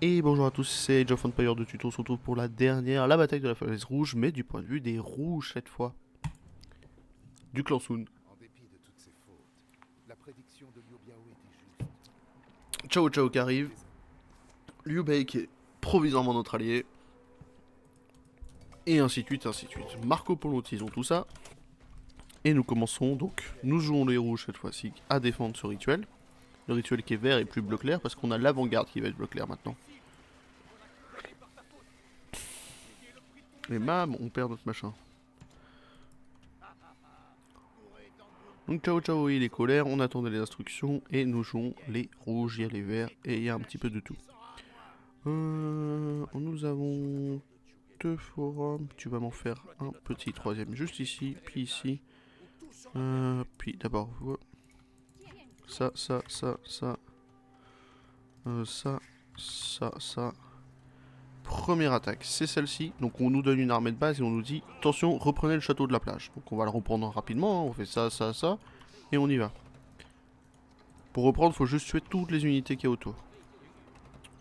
Et bonjour à tous, c'est Age of Empire de Tuto. On se retrouve pour la bataille de la falaise rouge, mais du point de vue des rouges cette fois. Du clan Sun. En dépit de toutes ses fautes, la prédiction de Liu Biao était juste. Chao Chao qui arrive. Les- Liu Bei qui est provisoirement notre allié. Et ainsi de suite, ainsi de suite. Marco Polo, ils ont tout ça. Et nous commençons donc, nous jouons les rouges cette fois-ci à défendre ce rituel. Le rituel qui est vert et plus bleu clair parce qu'on a l'avant-garde qui va être bleu clair maintenant. Et mam, on perd notre machin. Donc Chao Chao il est colère, on attendait les instructions et nous jouons les rouges, il y a les verts et il y a un petit peu de tout. Nous avons deux forums, tu vas m'en faire un petit troisième juste ici, puis ici. Puis d'abord ça, ça, ça, ça, ça. Première attaque, c'est celle-ci. Donc on nous donne une armée de base et on nous dit attention, reprenez le château de la plage. Donc on va le reprendre rapidement, hein. On fait ça, ça, ça, et on y va. Pour reprendre, faut juste tuer toutes les unités qu'il y a autour.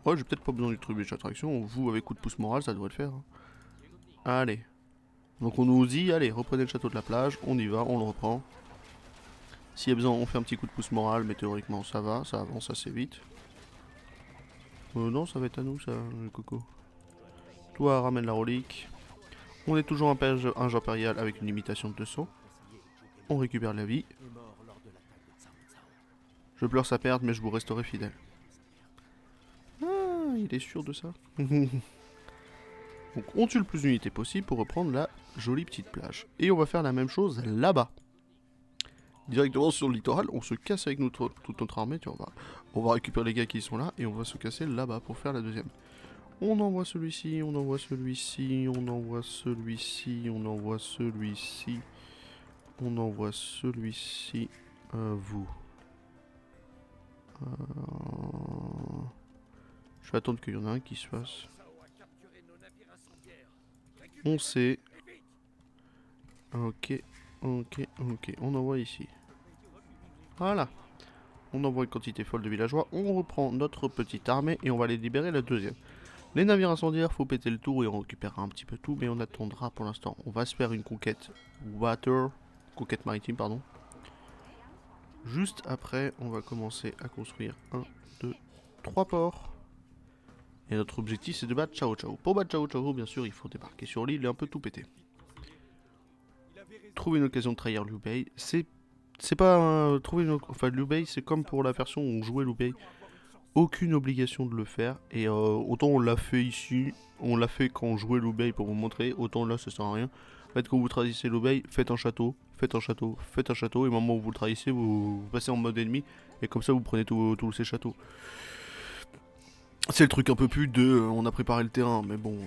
Ouais, j'ai peut-être pas besoin du truc d'attraction. Vous, avec coup de pouce moral, ça devrait le faire, hein. Allez. Donc on nous dit, allez, reprenez le château de la plage, on y va, on le reprend. S'il y a besoin, on fait un petit coup de pouce moral, mais théoriquement ça va, ça avance assez vite. Non, ça va être à nous, ça, le coco. Toi, ramène la relique. On est toujours un page impérial avec une limitation de 200. On récupère la vie. Je pleure sa perte, mais je vous resterai fidèle. Ah, il est sûr de ça. Donc on tue le plus d'unités possible pour reprendre la jolie petite plage. Et on va faire la même chose là-bas. Directement sur le littoral, on se casse avec toute notre armée. On va récupérer les gars qui sont là et on va se casser là-bas pour faire la deuxième. On envoie celui-ci, on envoie celui-ci, on envoie celui-ci, on envoie celui-ci, on envoie celui-ci. Vous. Je vais attendre qu'il y en ait un qui se fasse. On sait. Ok, ok, ok. On envoie ici. Voilà. On envoie une quantité folle de villageois. On reprend notre petite armée et on va aller libérer la deuxième. Les navires incendiaires, faut péter le tour et on récupérera un petit peu tout, mais on attendra pour l'instant. On va se faire une conquête water, conquête maritime, pardon. Juste après, on va commencer à construire 1, 2, 3 ports. Et notre objectif, c'est de battre Chao Chao. Pour battre Chao Chao, bien sûr, il faut débarquer sur l'île et un peu tout péter. Trouver une occasion de trahir Liu Bei, c'est pas trouver une... Enfin, Liu Bei, c'est comme pour la version où on jouait Liu Bei. Aucune obligation de le faire. Et autant on l'a fait ici, on l'a fait quand on jouait Liu Bei pour vous montrer, autant là ça sert à rien. En fait, quand vous trahissez Liu Bei, faites un château, faites un château, faites un château, et au moment où vous le trahissez, vous passez en mode ennemi, et comme ça vous prenez tous ces châteaux. C'est le truc un peu plus de on a préparé le terrain, mais bon,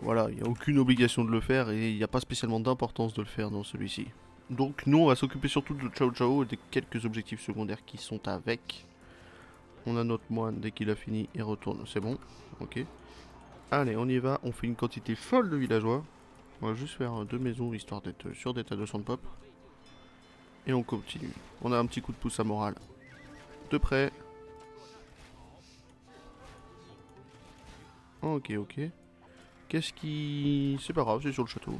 voilà, il n'y a aucune obligation de le faire et il n'y a pas spécialement d'importance de le faire dans celui-ci. Donc nous on va s'occuper surtout de Chao Chao et des quelques objectifs secondaires qui sont avec. On a notre moine dès qu'il a fini, il retourne, c'est bon, ok. Allez, on y va, on fait une quantité folle de villageois. On va juste faire deux maisons histoire d'être sûr d'être à 200 de pop. Et on continue. On a un petit coup de pouce à morale. De près. Ok, ok. Qu'est-ce qui... C'est pas grave, c'est sur le château.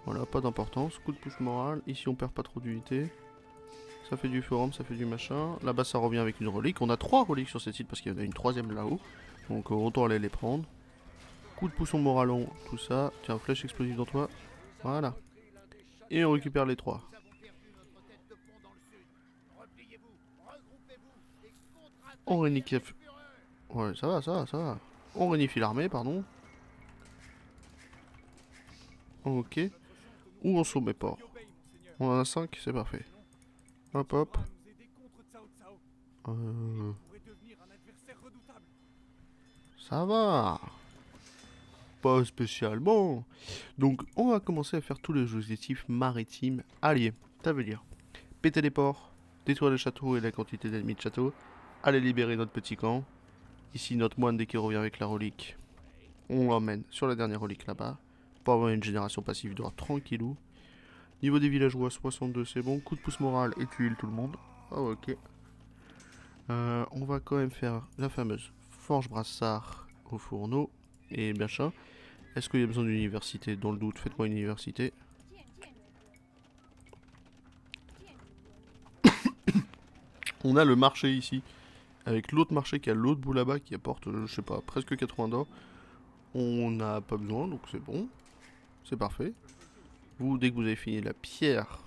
Voilà, pas d'importance. Coup de pouce moral. Ici, on perd pas trop d'unités. Ça fait du forum, ça fait du machin. Là-bas, ça revient avec une relique. On a 3 reliques sur cette site parce qu'il y en a une troisième là-haut. Donc, autant aller les prendre. Coup de pousson moralon, tout ça. Tiens, flèche explosive dans toi. Voilà. Et on récupère les 3. On réunifie... Ouais, ça va, ça va, ça va. On réunifie l'armée, pardon. Ok. Où en sont mes ports? On en a 5, c'est parfait. Hop hop. Euh... Ça va. Pas spécialement. Donc on va commencer à faire tous les objectifs maritimes alliés. Ça veut dire péter les ports, détruire le château et la quantité d'ennemis de château, aller libérer notre petit camp. Ici notre moine dès qu'il revient avec la relique, on l'emmène sur la dernière relique là-bas. Pour avoir une génération passive d'or tranquillou. Niveau des villageois 62 c'est bon. Coup de pouce moral et tuile tout le monde. Ah ok. On va quand même faire la fameuse forge brassard au fourneau et machin. Est-ce qu'il y a besoin d'une université? Dans le doute, faites-moi une université. On a le marché ici, avec l'autre marché qui a l'autre bout là-bas qui apporte, je sais pas, presque 80 d'or. On n'a pas besoin, donc c'est bon. C'est parfait. Vous, dès que vous avez fini la pierre,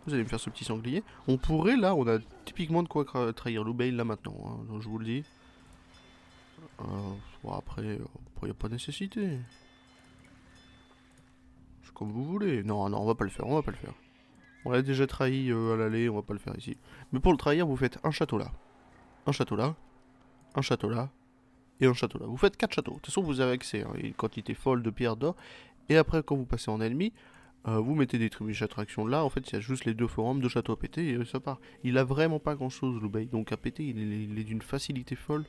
vous allez me faire ce petit sanglier. On pourrait, là, on a typiquement de quoi trahir l'Ubail là maintenant, hein, donc je vous le dis. Bon, après, il n'y a pas de nécessité. C'est comme vous voulez. Non, non, on va pas le faire, on va pas le faire. On l'a déjà trahi à l'aller, on va pas le faire ici. Mais pour le trahir, vous faites un château là. Un château là. Un château là. Et un château là. Vous faites 4 châteaux. De toute façon, vous avez accès à une quantité folle de pierres d'or. Et après, quand vous passez en ennemi, vous mettez des tribunes d'attraction là. En fait, il y a juste les deux forums de château à péter et ça part. Il a vraiment pas grand chose, l'Ubail. Donc à péter, il est d'une facilité folle.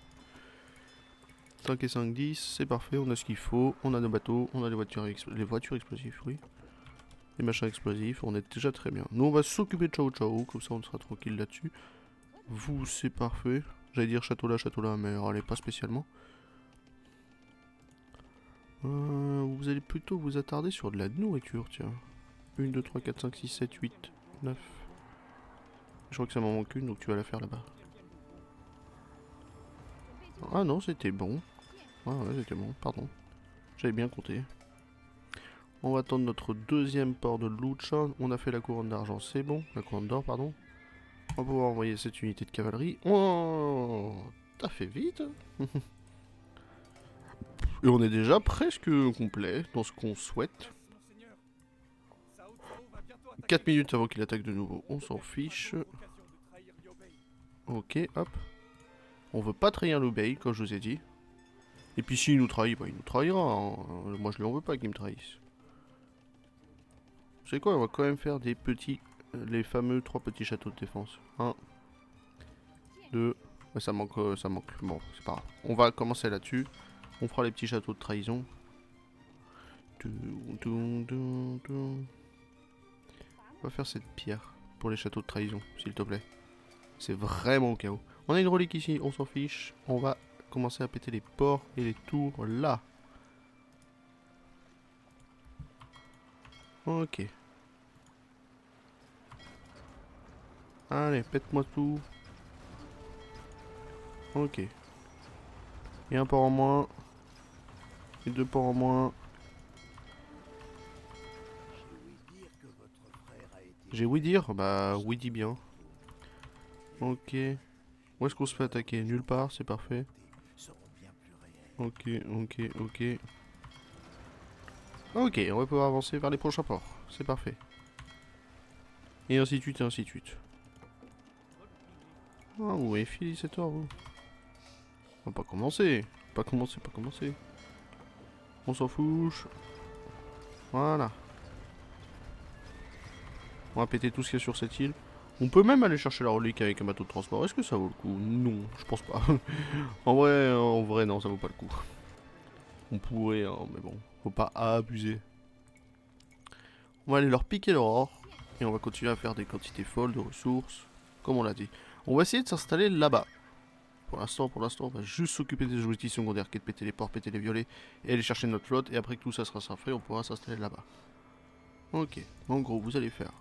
5 et 5, 10, c'est parfait. On a ce qu'il faut. On a nos bateaux. On a les voitures explosives, oui. Les machins explosifs. On est déjà très bien. Nous, on va s'occuper de Ciao Ciao. Comme ça, on sera tranquille là-dessus. Vous, c'est parfait. J'allais dire château là, mais allez, pas spécialement. Vous allez plutôt vous attarder sur de la nourriture, tiens. 1, 2, 3, 4, 5, 6, 7, 8, 9. Je crois que ça m'en manque une, donc tu vas la faire là-bas. Ah non, c'était bon. Ah ouais, c'était bon, pardon. J'avais bien compté. On va attendre notre deuxième port de Lucha. On a fait la couronne d'argent, c'est bon. La couronne d'or, pardon. On va pouvoir envoyer cette unité de cavalerie. Oh, t'as fait vite. Et on est déjà presque complet dans ce qu'on souhaite. 4 minutes avant qu'il attaque de nouveau, on s'en fiche. Ok, hop. On veut pas trahir l'Ubail, comme je vous ai dit. Et puis s'il nous trahit, bah il nous trahira. Hein. Moi je lui en veux pas qu'il me trahisse. Vous savez quoi, on va quand même faire des petits... les fameux 3 petits châteaux de défense. 1, 2... Ouais, ça manque, ça manque. Bon, c'est pas grave. On va commencer là-dessus. On fera les petits châteaux de trahison. On va faire cette pierre pour les châteaux de trahison, s'il te plaît. C'est vraiment au cas où. On a une relique ici, on s'en fiche. On va commencer à péter les ports et les tours là. Ok. Allez, pète-moi tout. Ok. Et un port en moins. Et 2 ports en moins. J'ai oui dire? Bah oui dis bien. Ok. Où est-ce qu'on se fait attaquer? Nulle part, c'est parfait. Ok, ok, ok. Ok, on va pouvoir avancer vers les prochains ports. C'est parfait. Et ainsi de suite, et ainsi de suite. Ah, vous avez fini cette heure, vous. On va pas commencer. Pas commencer, pas commencer. On s'en fout. Voilà. On va péter tout ce qu'il y a sur cette île. On peut même aller chercher la relique avec un bateau de transport. Est-ce que ça vaut le coup? Non, je pense pas. en vrai, non, ça vaut pas le coup. On pourrait, hein, mais bon, faut pas abuser. On va aller leur piquer leur or. Et on va continuer à faire des quantités folles de ressources. Comme on l'a dit. On va essayer de s'installer là-bas. Pour l'instant, on va juste s'occuper des objectifs secondaires qui est de péter les ports, péter les violets. Et aller chercher notre flotte. Et après que tout ça sera fait, on pourra s'installer là-bas. Ok. En gros, vous allez faire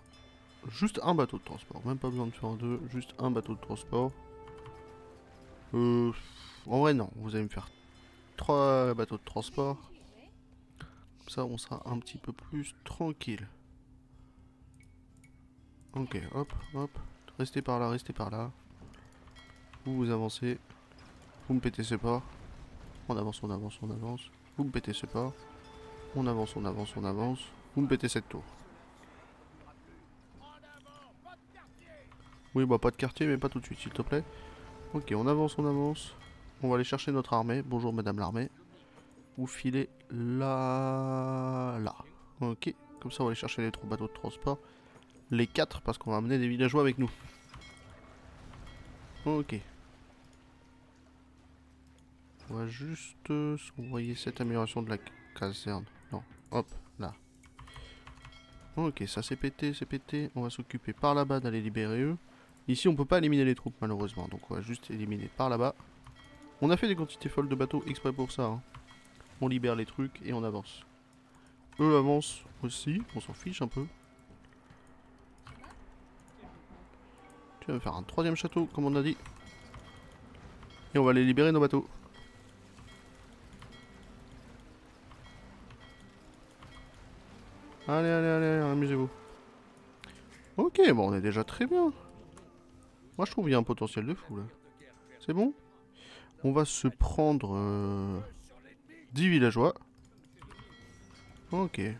juste un bateau de transport. Même pas besoin de faire deux. Juste un bateau de transport. En vrai, non. Vous allez me faire 3 bateaux de transport. Comme ça, on sera un petit peu plus tranquille. Ok, hop, hop. Restez par là, restez par là. Vous avancez. Vous me pétez ce port. On avance, on avance, on avance. Vous me pétez ce port. On avance, on avance, on avance. Vous me pétez cette tour. Oui, bah pas de quartier, mais pas tout de suite, s'il te plaît. Ok, on avance, on avance. On va aller chercher notre armée. Bonjour, madame l'armée. Vous filez là... là. Ok, comme ça on va aller chercher les 3 bateaux de transport. Les 4, parce qu'on va amener des villageois avec nous. Ok. On va juste envoyer cette amélioration de la caserne. Non, hop, là. Ok, ça c'est pété, c'est pété. On va s'occuper par là-bas d'aller libérer eux. Ici on peut pas éliminer les troupes malheureusement, donc on va juste éliminer par là-bas. On a fait des quantités folles de bateaux exprès pour ça. Hein. On libère les trucs et on avance. Eux avancent aussi, on s'en fiche un peu. Tu vas faire un troisième château, comme on a dit. Et on va aller libérer nos bateaux. Allez, allez, allez, amusez-vous. Ok, bon, on est déjà très bien. Moi, je trouve qu'il y a un potentiel de fou, là. C'est bon? On va se prendre 10 villageois. Ok. Et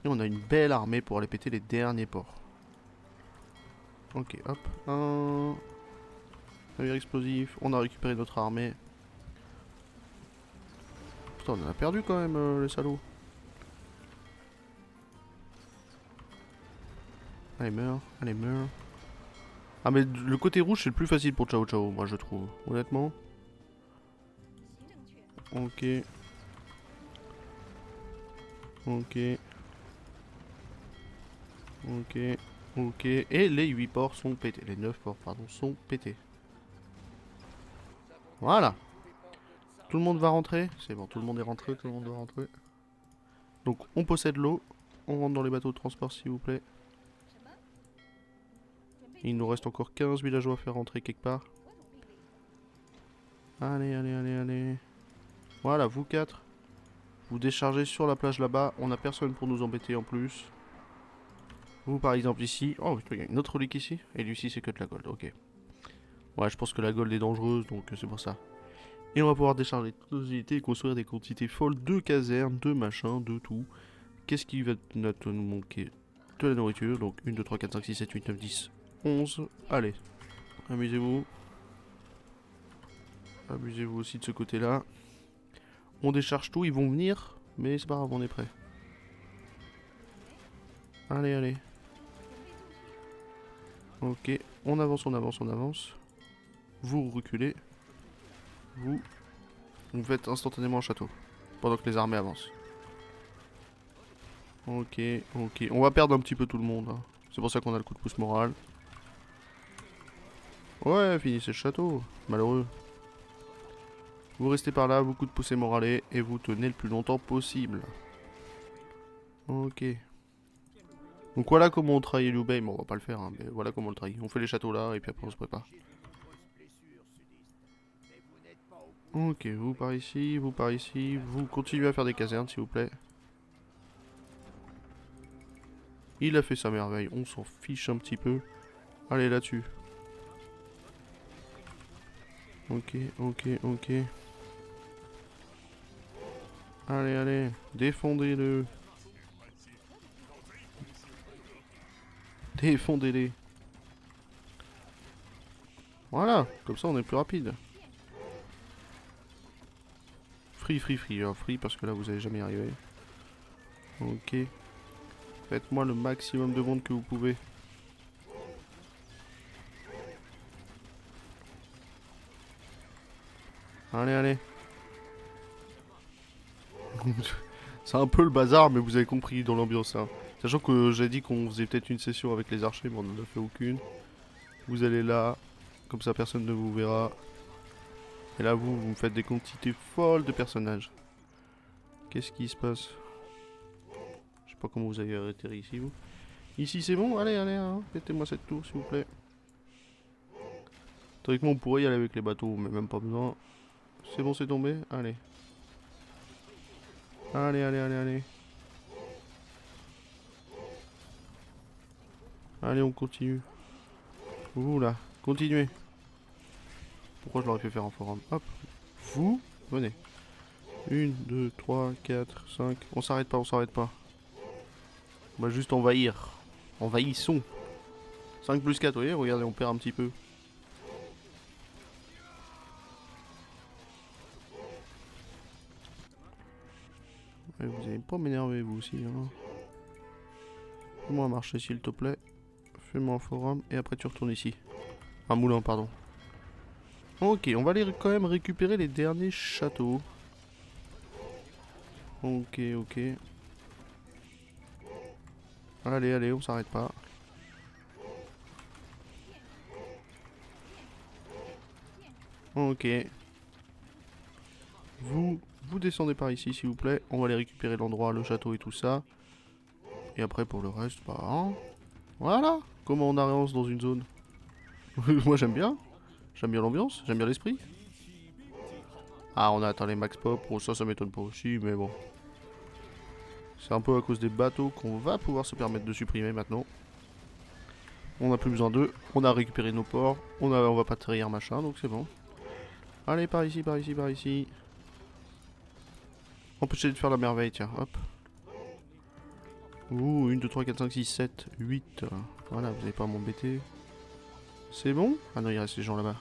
on a une belle armée pour aller péter les derniers ports. Ok, hop. Un navire explosif. On a récupéré notre armée. Putain, on en a perdu quand même, les salauds. Allez, meurs. Allez, meurs. Ah, mais le côté rouge, c'est le plus facile pour Ciao Ciao, moi, je trouve. Honnêtement. Ok. Ok. Ok. Ok. Et les 8 ports sont pétés. Les 9 ports, pardon, sont pétés. Voilà. Tout le monde va rentrer. C'est bon, tout le monde est rentré, tout le monde doit rentrer. Donc, on possède l'eau. On rentre dans les bateaux de transport, s'il vous plaît. Il nous reste encore 15 villageois à faire rentrer quelque part. Allez, allez, allez, allez. Voilà, vous 4. Vous déchargez sur la plage là-bas. On n'a personne pour nous embêter en plus. Vous, par exemple, ici. Oh, il y a une autre relique ici. Et lui, ici, c'est que de la gold. Ok. Ouais, je pense que la gold est dangereuse, donc c'est pour ça. Et on va pouvoir décharger toutes nos unités et construire des quantités folles de casernes, de machins, de tout. Qu'est-ce qui va nous manquer? De la nourriture. Donc 1, 2, 3, 4, 5, 6, 7, 8, 9, 10, 11. Allez. Amusez-vous. Amusez-vous aussi de ce côté-là. On décharge tout, ils vont venir. Mais c'est pas grave, on est prêt. Allez, allez. Ok, on avance, on avance, on avance. Vous reculez. Vous faites instantanément un château. Pendant que les armées avancent. Ok, ok. On va perdre un petit peu tout le monde. Hein. C'est pour ça qu'on a le coup de pouce moral. Ouais, finissez le château. Malheureux. Vous restez par là, vous coup de pouce moralé. Et vous tenez le plus longtemps possible. Ok. Donc voilà comment on trahit Liu Bei. Bon, on va pas le faire, hein, mais voilà comment on le trahit. On fait les châteaux là, et puis après on se prépare. Ok, vous par ici, vous par ici. Vous continuez à faire des casernes, s'il vous plaît. Il a fait sa merveille, on s'en fiche un petit peu. Allez, là-dessus. Ok, ok, ok. Allez, allez, défendez-le. Défendez-les. Voilà, comme ça on est plus rapide. Free, free, free. Free parce que là vous allez jamais y arriver. Ok. Faites-moi le maximum de monde que vous pouvez. Allez, allez. C'est un peu le bazar, mais vous avez compris dans l'ambiance. Hein. Sachant que j'ai dit qu'on faisait peut-être une session avec les archers, mais on n'en a fait aucune. Vous allez là, comme ça personne ne vous verra. Et là, vous me faites des quantités folles de personnages. Qu'est-ce qui se passe? Je sais pas comment vous avez atterri ici, vous. Ici, c'est bon? Allez, allez, hein. Mettez-moi cette tour, s'il vous plaît. Théoriquement, on pourrait y aller avec les bateaux, mais même pas besoin. C'est bon, c'est tombé? Allez. Allez, allez, allez, allez. Allez, on continue. Vous, là, continuez. Pourquoi je l'aurais fait faire en forum? Hop. Vous, venez. 1, 2, 3, 4, 5. On s'arrête pas, on s'arrête pas. On va juste envahir. Envahissons. 5 plus 4, vous voyez, regardez, on perd un petit peu. Ouais, vous allez pas m'énerver, vous aussi. Hein. Fais-moi marcher, s'il te plaît. Fais-moi un forum, et après tu retournes ici. Un moulin, pardon. Ok, on va aller quand même récupérer les derniers châteaux. Ok, ok. Allez, allez, on s'arrête pas. Ok. Vous descendez par ici s'il vous plaît. On va aller récupérer l'endroit, le château et tout ça. Et après pour le reste, bah... hein. Voilà. Comment on avance dans une zone. Moi j'aime bien. J'aime bien l'ambiance, j'aime bien l'esprit. Ah, on a atteint les max pop. Bon, ça m'étonne pas aussi, mais bon. C'est un peu à cause des bateaux qu'on va pouvoir se permettre de supprimer maintenant. On n'a plus besoin d'eux. On a récupéré nos ports. On va pas trahir machin, donc c'est bon. Allez, par ici, par ici, par ici. Empêchez de faire la merveille, tiens, hop. Ouh, 1, 2, 3, 4, 5, 6, 7, 8. Voilà, vous n'allez pas m'embêter. C'est bon? Ah non, il reste les gens là-bas.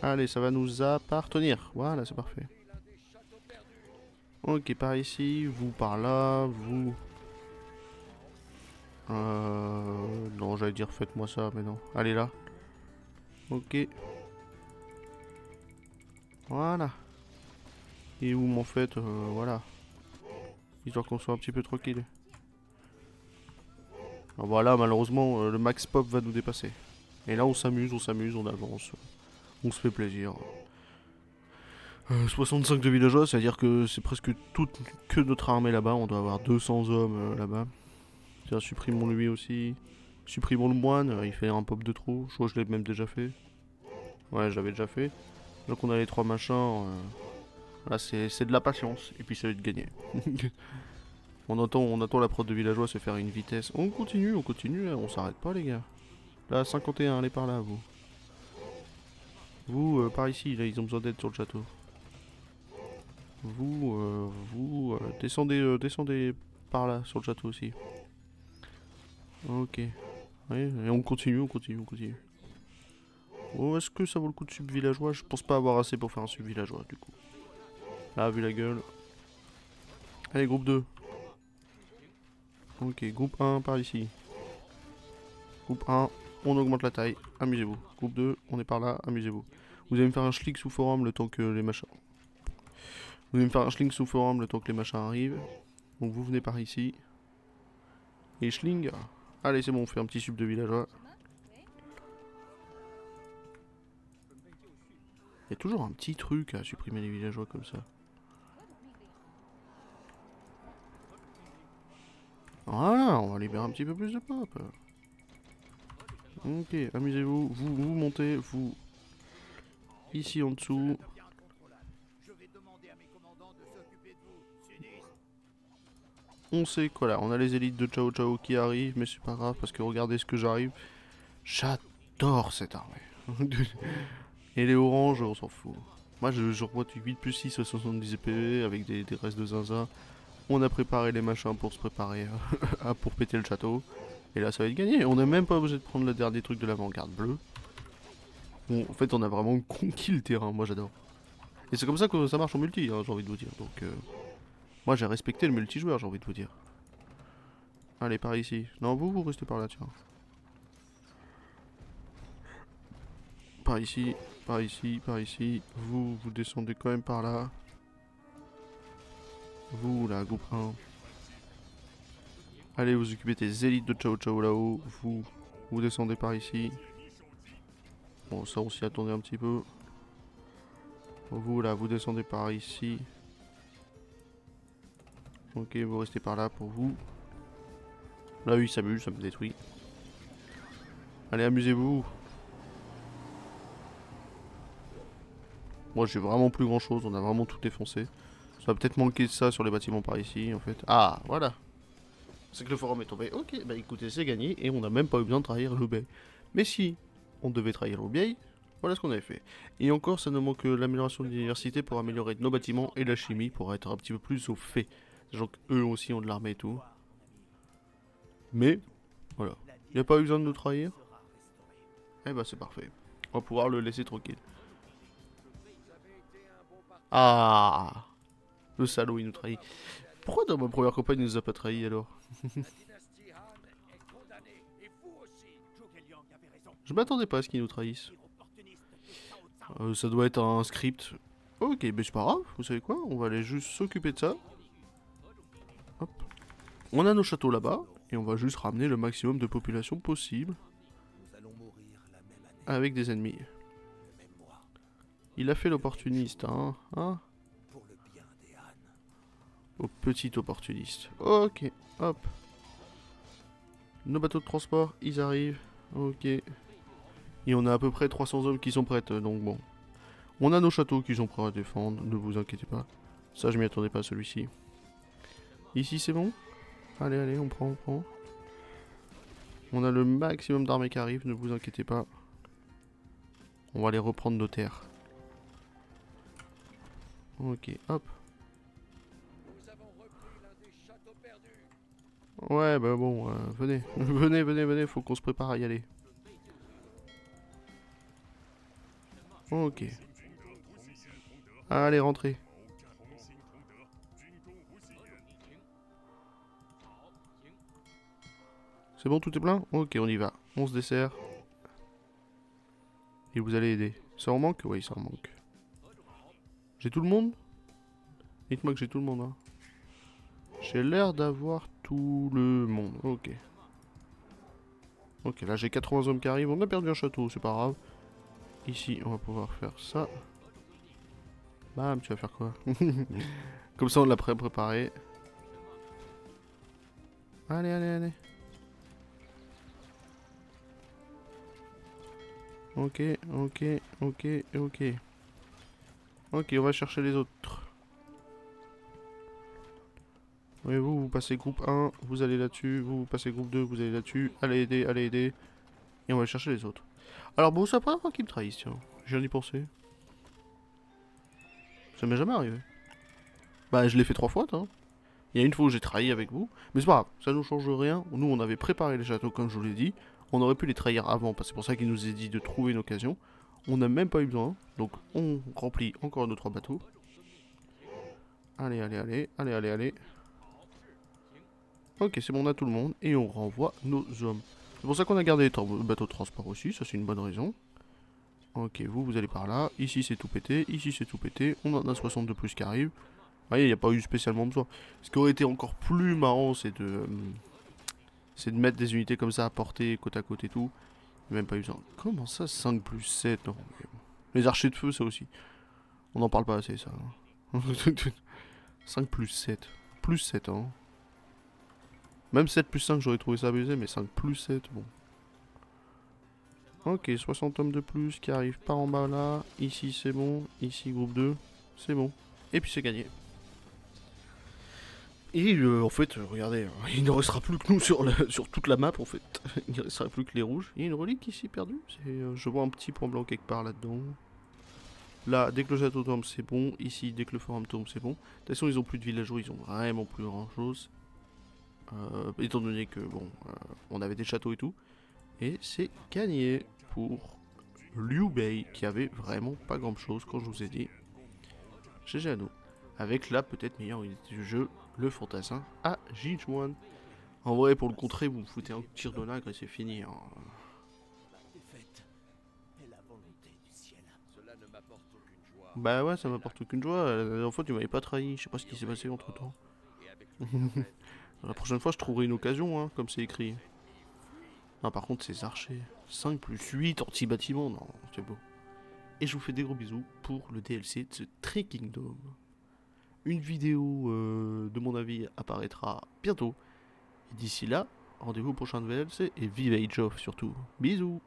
Allez, ça va nous appartenir. Voilà, c'est parfait. Ok, par ici, vous par là, vous... Non, j'allais dire faites-moi ça, mais non. Allez là. Ok. Voilà. Et vous m'en faites, voilà. Histoire qu'on soit un petit peu tranquille. Alors voilà, malheureusement, le max pop va nous dépasser. Et là, on s'amuse, on avance. On se fait plaisir. 65 de villageois, c'est-à-dire que c'est presque toute que notre armée là-bas. On doit avoir 200 hommes là-bas. Tiens, supprimons lui aussi. Supprimons le moine, il fait un pop de trop. Je crois que je l'ai même déjà fait. Ouais, j'avais déjà fait. Donc on a les trois machins. Là, c'est de la patience. Et puis ça va être gagné. on attend la prod de villageois se faire une vitesse. On continue, hein, on s'arrête pas les gars. Là, 51, allez par là, vous. Vous, par ici, là, ils ont besoin d'aide sur le château. Vous, descendez par là, sur le château aussi. Ok. Ouais, et on continue, on continue, on continue. Oh, est-ce que ça vaut le coup de sub-villageois? Je pense pas avoir assez pour faire un sub-villageois, du coup. Là, vu la gueule. Allez, groupe 2. Ok, groupe 1 par ici. Groupe 1, on augmente la taille, amusez-vous. Groupe 2, on est par là, amusez-vous. Vous allez me faire un schlick sous forum le temps que les machins... Vous allez me faire un schling sous forum le temps que les machins arrivent. Donc vous venez par ici. Et schling. Allez, c'est bon, on fait un petit sub de villageois. Il y a toujours un petit truc à supprimer les villageois comme ça. Voilà, on va libérer un petit peu plus de pop. Ok, amusez-vous. Vous montez, vous... Ici en dessous. On sait quoi là, on a les élites de Chao Chao qui arrivent, mais c'est pas grave parce que regardez ce que j'arrive. J'adore cette armée. Et les oranges, on s'en fout. Moi je revois du 8 plus 6 à 70 PV avec des restes de zinzin. On a préparé les machins pour se préparer pour péter le château. Et là ça va être gagné. On n'a même pas obligé de prendre le dernier truc de l'avant-garde bleue. Bon, en fait on a vraiment conquis le terrain, moi j'adore. Et c'est comme ça que ça marche en multi, hein, j'ai envie de vous dire. Donc moi j'ai respecté le multijoueur, j'ai envie de vous dire. Allez, par ici. Non, vous restez par là, tiens. Par ici, par ici, par ici. Vous descendez quand même par là. Vous, là, groupe 1. Allez, vous occupez des élites de Chao Chao là-haut. Vous descendez par ici. Bon, ça, on s'y attendait un petit peu. Vous, là, vous descendez par ici. Ok, vous restez par là pour vous. Là, oui, il s'amuse, ça me détruit. Allez, amusez-vous. Moi, j'ai vraiment plus grand chose, on a vraiment tout défoncé. Ça va peut-être manquer de ça sur les bâtiments par ici, en fait. Ah, voilà. C'est que le forum est tombé. Ok, bah écoutez, c'est gagné et on n'a même pas eu besoin de trahir l'Oubei. Mais si on devait trahir l'Oubei, voilà ce qu'on avait fait. Et encore, ça nous manque l'amélioration de l'université pour améliorer nos bâtiments et la chimie pour être un petit peu plus au fait. Sachant qu'eux aussi ont de l'armée et tout. Mais, voilà. Il n'y a pas eu besoin de nous trahir. Eh bah c'est parfait. On va pouvoir le laisser tranquille. Ah, le salaud, il nous trahit. Pourquoi dans ma première campagne il nous a pas trahi alors? Je m'attendais pas à ce qu'ils nous trahissent. Ça doit être un script. Ok, mais c'est pas grave, vous savez quoi? On va aller juste s'occuper de ça. Hop. On a nos châteaux là-bas, et on va juste ramener le maximum de population possible. avec des ennemis. Il a fait l'opportuniste, hein, Au petit opportuniste. Ok, hop. Nos bateaux de transport, ils arrivent. Ok. Et on a à peu près 300 hommes qui sont prêts, donc bon. On a nos châteaux qui sont prêts à défendre, ne vous inquiétez pas. Ça, je m'y attendais pas, celui-ci. Ici, c'est bon? Allez, allez, on prend, on prend. On a le maximum d'armées qui arrivent, ne vous inquiétez pas. On va aller reprendre nos terres. Ok, hop. Ouais, bah bon, venez. venez, venez, venez, faut qu'on se prépare à y aller. Ok. Allez, rentrez. C'est bon, tout est plein? Ok, on y va. On se dessert. Et vous allez aider. Ça en manque? Oui, ça en manque. J'ai tout le monde? Dites-moi que j'ai tout le monde, hein. J'ai l'air d'avoir tout le monde. Ok. Ok, là j'ai 80 hommes qui arrivent. On a perdu un château, c'est pas grave. Ici, on va pouvoir faire ça. Bam, tu vas faire quoi? Comme ça, on l'a préparé. Allez, allez, allez. Ok, ok, ok, ok. Ok, on va chercher les autres. Oui, vous passez groupe 1, vous allez là-dessus. Vous passez groupe 2, vous allez là-dessus. Allez aider, allez aider. Et on va chercher les autres. Alors bon, c'est la première fois qu'ils me trahissent, tiens. Je viens d'y penser. Ça m'est jamais arrivé. Bah, je l'ai fait 3 fois, hein. Il y a une fois où j'ai trahi avec vous. Mais c'est pas grave, ça nous change rien. Nous, on avait préparé les châteaux, comme je vous l'ai dit. On aurait pu les trahir avant, parce que c'est pour ça qu'il nous a dit de trouver une occasion. On n'a même pas eu besoin. Donc, on remplit encore nos 3 bateaux. Allez, allez, allez. Allez, allez, allez. Ok, c'est bon, on a tout le monde. Et on renvoie nos hommes. C'est pour ça qu'on a gardé les bateaux de transport aussi. Ça, c'est une bonne raison. Ok, vous, vous allez par là. Ici, c'est tout pété. Ici, c'est tout pété. On en a 60 de plus qui arrivent. Vous voyez, il n'y a pas eu spécialement besoin. Ce qui aurait été encore plus marrant, c'est de mettre des unités comme ça à portée, côte à côte et tout. Même pas eu besoin. Comment ça, 5 plus 7? Non, mais bon. Les archers de feu, ça aussi. On n'en parle pas assez, ça. 5 plus 7. Plus 7, hein. Même 7 plus 5, j'aurais trouvé ça abusé, mais 5 plus 7, bon. Ok, 60 hommes de plus qui arrivent par en bas là. Ici, c'est bon. Ici, groupe 2. C'est bon. Et puis, c'est gagné. Et en fait, regardez, il ne restera plus que nous sur toute la map en fait. Il ne restera plus que les rouges. Il y a une relique ici perdue. Je vois un petit point blanc quelque part là-dedans. Là, dès que le château tombe, c'est bon. Ici, dès que le forum tombe, c'est bon. De toute façon, ils ont plus de villageois, ils ont vraiment plus grand chose. Étant donné que, bon, on avait des châteaux et tout. Et c'est gagné pour Liu Bei, qui avait vraiment pas grand chose quand je vous ai dit. GG à nous. Avec la peut-être meilleure unité du jeu, le fantassin à Jijuan. En vrai, pour le contrer, vous me foutez un tir de nagre et c'est fini. Hein. Bah ouais, ça m'apporte aucune joie. La dernière fois, tu m'avais pas trahi. Je sais pas ce qui s'est passé entre temps. La prochaine fois, je trouverai une occasion, hein, comme c'est écrit. Ah, par contre, ces archers. 5 plus 8 anti-bâtiment. Non, c'est beau. Et je vous fais des gros bisous pour le DLC de The Three Kingdoms. Une vidéo de mon avis apparaîtra bientôt. Et d'ici là, rendez-vous au prochain DLC et vive Age of surtout. Bisous.